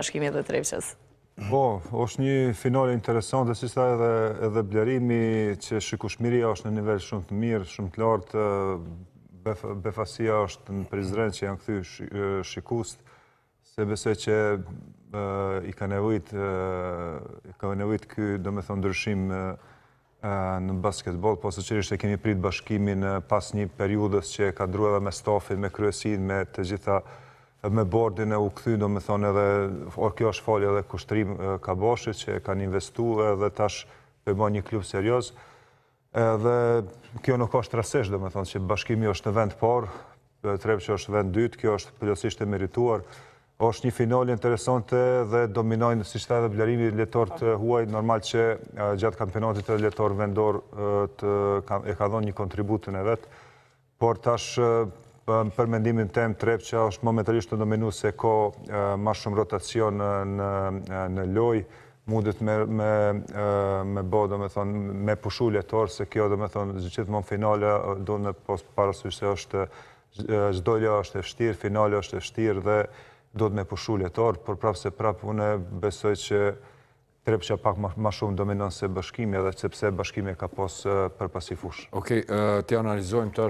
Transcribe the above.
Bashkimit dhe Trevqës. Po, është një finale interesante, si sa edhe Blerimi, që shikueshmëria është në nivel shumë të mirë, shumë të lartë, Befasia është në Prizren që janë kthy shikues, se besoj që i ka nevojt ky, domethënë, ndryshim në basketbol, po sigurisht e kemi prit bashkimin pas një periudhës që ka ndruar edhe me stafin, me kryesinë, me të gjitha, me bordin e u kthy, domethënë edhe kjo është falë edhe kushtrim Kabashit që kanë investuar dhe tash po bën një klub serioz. Edhe kjo nuk është rastësisht, domethënë që Bashkimi është në vend parë, Trevqja është vend dytë, kjo është plotësisht e merituar. Është një finale interesante dhe dominojnë, siç tha edhe Blerimi, lojtarët huaj, normal që gjatë kampionatit edhe lojtar vendor e ka dhënë një kontributin e vet, por tash për mendimin tem Trevqja është momentalisht të dominuese, ka më shumë rotacion në lojë, mundet me bë, domethënë, me pushu lojtar, se kjo, domethënë, gjithmonë finale do në parasysh se është çdo lojë është e vështirë, finale është e vështirë dhe do të me pushu lojtar, por prapë unë besoj që Trevqja pak më shumë dominon se Bashkimi, edhe sepse Bashkimi ka pas përpasi fushë. Okej, të analizojmë të